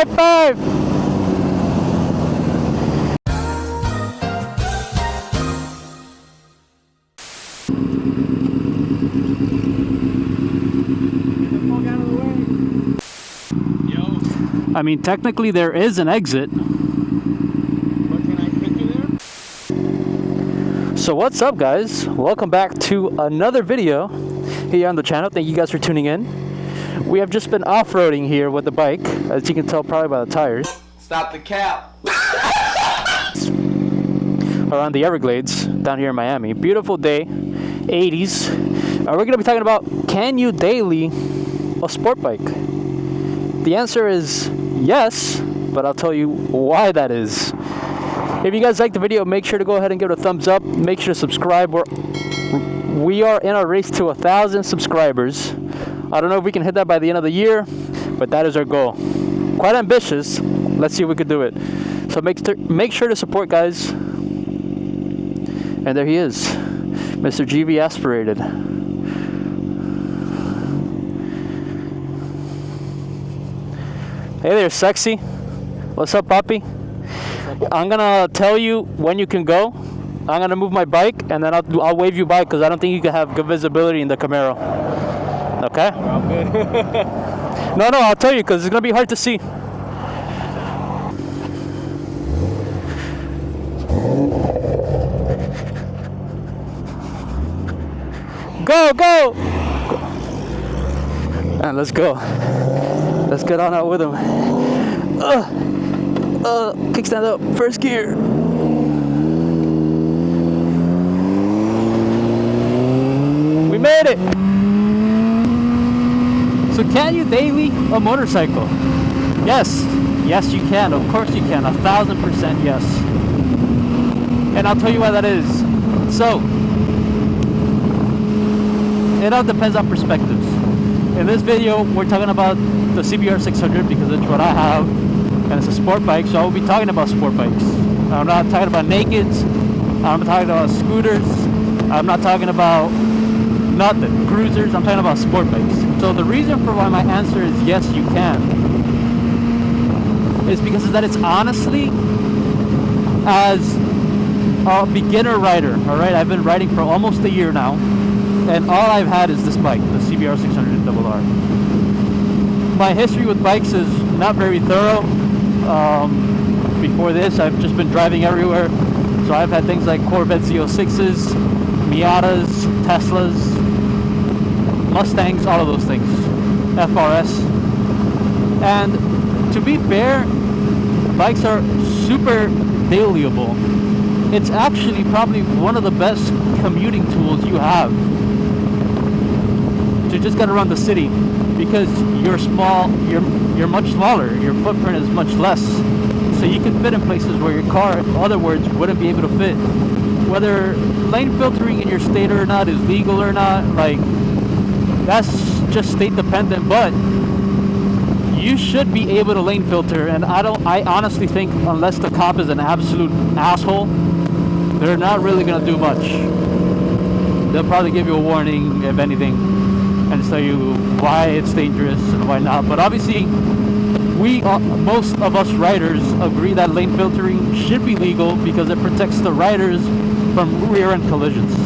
High five! I mean, technically there is an exit. But can I take you there? So what's up, guys? Welcome back to another video here on the channel. Thank you guys for tuning in. We have just been off-roading here with the bike, as you can tell probably by the tires. Stop the cap. Around the Everglades down here in Miami. Beautiful day, 80s. We're going to be talking about, can you daily a sport bike? The answer is yes, but I'll tell you why that is. If you guys like the video, make sure to go ahead and give it a thumbs up. Make sure to subscribe. We are in our race to 1,000 subscribers. I don't know if we can hit that by the end of the year, but that is our goal. Quite ambitious. Let's see if we could do it. So make sure to support, guys. And there he is, Mr. GV Aspirated. Hey there, sexy. What's up, Poppy? I'm gonna tell you when you can go. I'm gonna move my bike, and then I'll wave you by because I don't think you can have good visibility in the Camaro. Okay? I'm good. No, I'll tell you because it's gonna be hard to see. Go! And let's go. Let's get on out with him. Kickstand up, first gear. We made it. So can you daily a motorcycle? Yes you can. Of course you can. 1,000% yes. And I'll tell you why that is. So it all depends on perspectives. In this video, we're talking about the CBR600 because it's what I have, and it's a sport bike, so I will be talking about sport bikes. I'm not talking about nakeds, I'm not talking about scooters, I'm not talking about nothing, cruisers, I'm talking about sport bikes. So the reason for why my answer is yes, you can, is because of that it's honestly, as a beginner rider, alright, I've been riding for almost a year now, and all I've had is this bike, the CBR600RR. My history with bikes is not very thorough. Before this, I've just been driving everywhere. So I've had things like Corvette Z06s, Miatas, Teslas, Mustangs, all of those things. FRS. And to be fair, bikes are super dailyable. It's actually probably one of the best commuting tools you have. You just got to run the city because you're small, you're much smaller, your footprint is much less, so you can fit in places where your car, in other words, wouldn't be able to fit. Whether lane filtering in your state or not is legal or not, like, that's just state dependent, but you should be able to lane filter. And I honestly think unless the cop is an absolute asshole, they're not really gonna do much. They'll probably give you a warning, if anything, and tell you why it's dangerous and why not. But obviously, most of us riders agree that lane filtering should be legal because it protects the riders from rear-end collisions.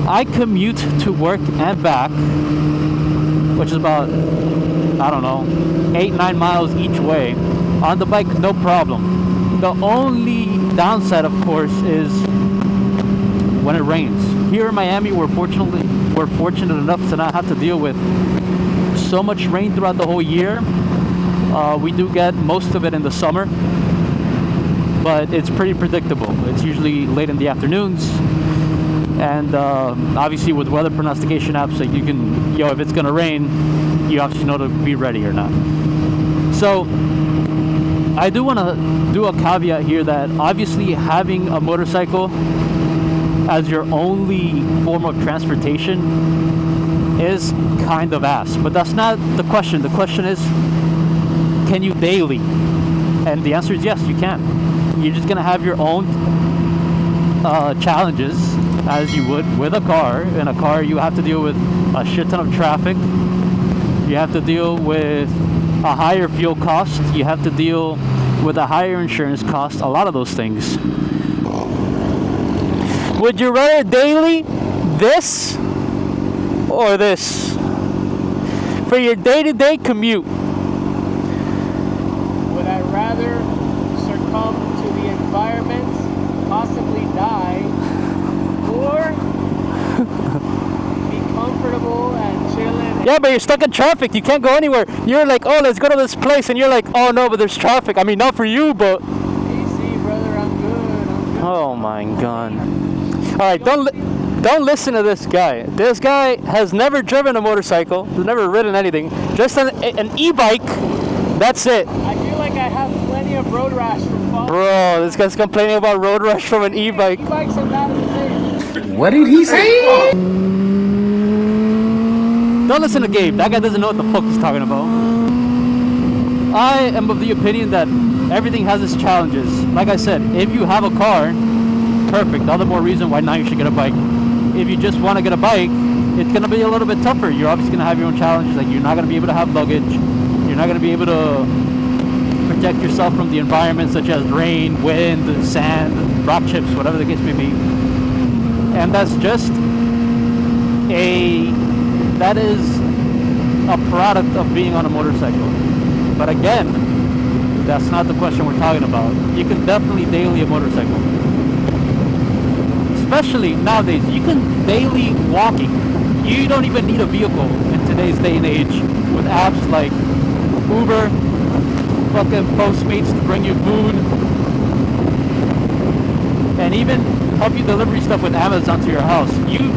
I commute to work and back, which is about, I don't know, 8-9 miles each way. On the bike, no problem. The only downside, of course, is when it rains. Here in Miami, we're fortunate enough to not have to deal with so much rain throughout the whole year. We do get most of it in the summer, but it's pretty predictable. It's usually late in the afternoons, and obviously with weather prognostication apps, like you can, if it's gonna rain, you actually know to be ready or not. So I do want to do a caveat here that obviously having a motorcycle as your only form of transportation is kind of ass, but that's not the question. The question is, can you daily? And the answer is yes, you can. You're just gonna have your own challenges as you would with a car. In a car, you have to deal with a shit ton of traffic. You have to deal with a higher fuel cost. You have to deal with a higher insurance cost. A lot of those things. Would you rather daily this or this for your day-to-day commute? Would I rather succumb to the environment, possibly die, or be comfortable and chilling? Yeah, but you're stuck in traffic. You can't go anywhere. You're like, oh, let's go to this place, and you're like, oh no, but there's traffic. I mean, not for you, but. Easy, brother. I'm good. Oh my God. All right, don't listen to this guy. This guy has never driven a motorcycle. Has never ridden anything. Just an e-bike. That's it. I feel like I have plenty of road rash from falling. Bro, this guy's complaining about road rash from an e-bike. E-bikes are bad as a thing. What did he say? Don't listen to Gabe. That guy doesn't know what the fuck he's talking about. I am of the opinion that everything has its challenges. Like I said, if you have a car, perfect. All the more reason why now you should get a bike. If you just want to get a bike, it's going to be a little bit tougher. You're obviously going to have your own challenges. Like, you're not going to be able to have luggage. You're not going to be able to protect yourself from the environment, such as rain, wind, sand, rock chips, whatever the case may be. And that's just that is a product of being on a motorcycle. But again, that's not the question we're talking about. You can definitely daily a motorcycle. Especially nowadays, you can daily walking. You don't even need a vehicle in today's day and age with apps like Uber, fucking Postmates to bring you food, and even help you delivery stuff with Amazon to your house. You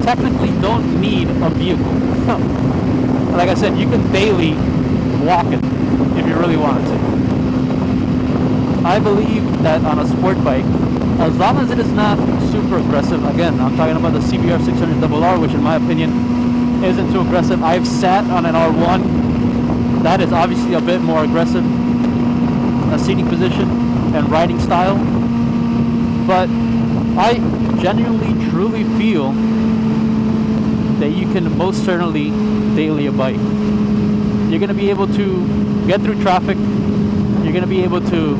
technically don't need a vehicle. Like I said, you can daily walk it if you really wanted to. I believe that on a sport bike, as long as it is not super aggressive, again, I'm talking about the CBR600RR, which in my opinion isn't too aggressive. I've sat on an R1. That is obviously a bit more aggressive, a seating position and riding style. But I genuinely, truly feel that you can most certainly daily a bike. You're going to be able to get through traffic. You're going to be able to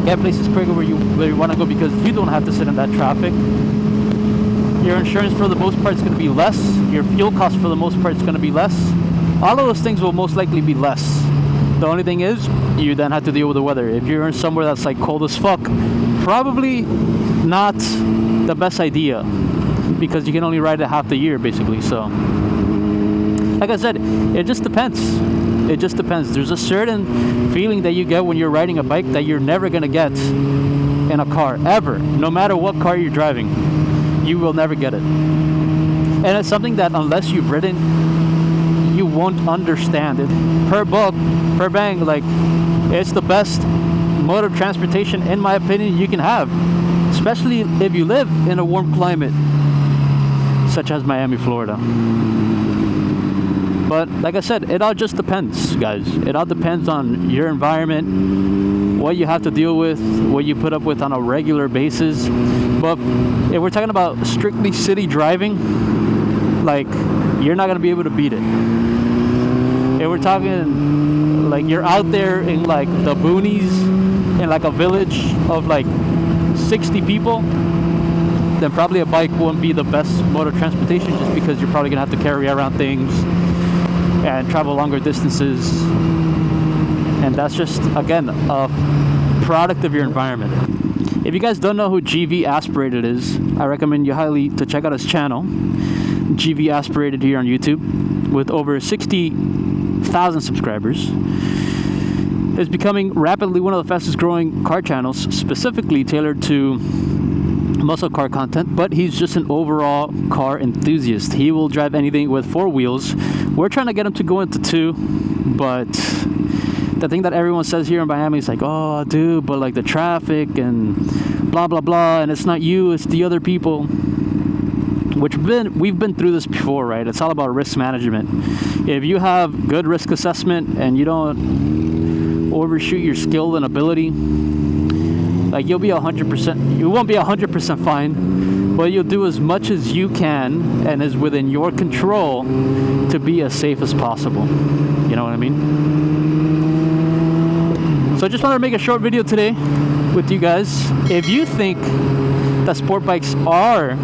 get places quicker where you want to go because you don't have to sit in that traffic. Your insurance for the most part is going to be less. Your fuel cost for the most part is going to be less. All of those things will most likely be less. The only thing is, you then have to deal with the weather. If you're in somewhere that's like cold as fuck, probably not the best idea because you can only ride it half the year basically. So, like I said, it just depends. It just depends. There's a certain feeling that you get when you're riding a bike that you're never going to get in a car, ever. No matter what car you're driving, you will never get it. And it's something that unless you've ridden, you won't understand it. Per book, per bang, like, it's the best mode of transportation, in my opinion, you can have. Especially if you live in a warm climate, such as Miami, Florida. But like I said, it all just depends, guys. It all depends on your environment, what you have to deal with, what you put up with on a regular basis. But if we're talking about strictly city driving, like, you're not gonna be able to beat it. If we're talking like you're out there in like the boonies, in like a village of like 60 people, then probably a bike won't be the best mode of transportation just because you're probably gonna have to carry around things and travel longer distances, and that's just, again, a product of your environment. If you guys don't know who GV Aspirated is, I recommend you highly to check out his channel, GV Aspirated, here on YouTube, with over 60,000 subscribers. It's becoming rapidly one of the fastest growing car channels, specifically tailored to muscle car content, but he's just an overall car enthusiast. He will drive anything with 4 wheels. We're trying to get him to go into 2, but the thing that everyone says here in Miami is like, oh dude, but like the traffic and blah blah blah, and it's not you, it's the other people. Which we've been through this before, right? It's all about risk management. If you have good risk assessment and you don't overshoot your skill and ability, Like you'll be 100%, you won't be 100% fine, but you'll do as much as you can and is within your control to be as safe as possible. You know what I mean? So I just wanted to make a short video today with you guys. If you think that sport bikes are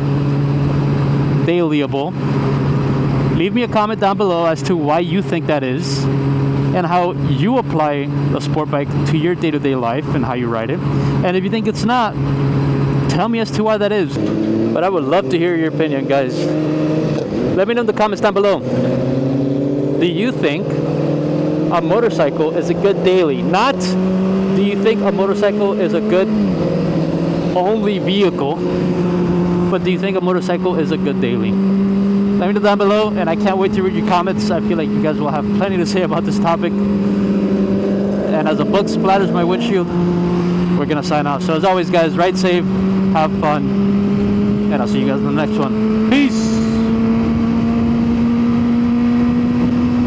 dailyable, leave me a comment down below as to why you think that is and how you apply a sport bike to your day-to-day life and how you ride it. And if you think it's not, tell me as to why that is. But I would love to hear your opinion, guys. Let me know in the comments down below. Do you think a motorcycle is a good daily? Not do you think a motorcycle is a good only vehicle, but do you think a motorcycle is a good daily? Let me know down below, and I can't wait to read your comments. I feel like you guys will have plenty to say about this topic. And as the bug splatters my windshield, we're gonna sign off. So as always, guys, ride safe, have fun, and I'll see you guys in the next one. Peace.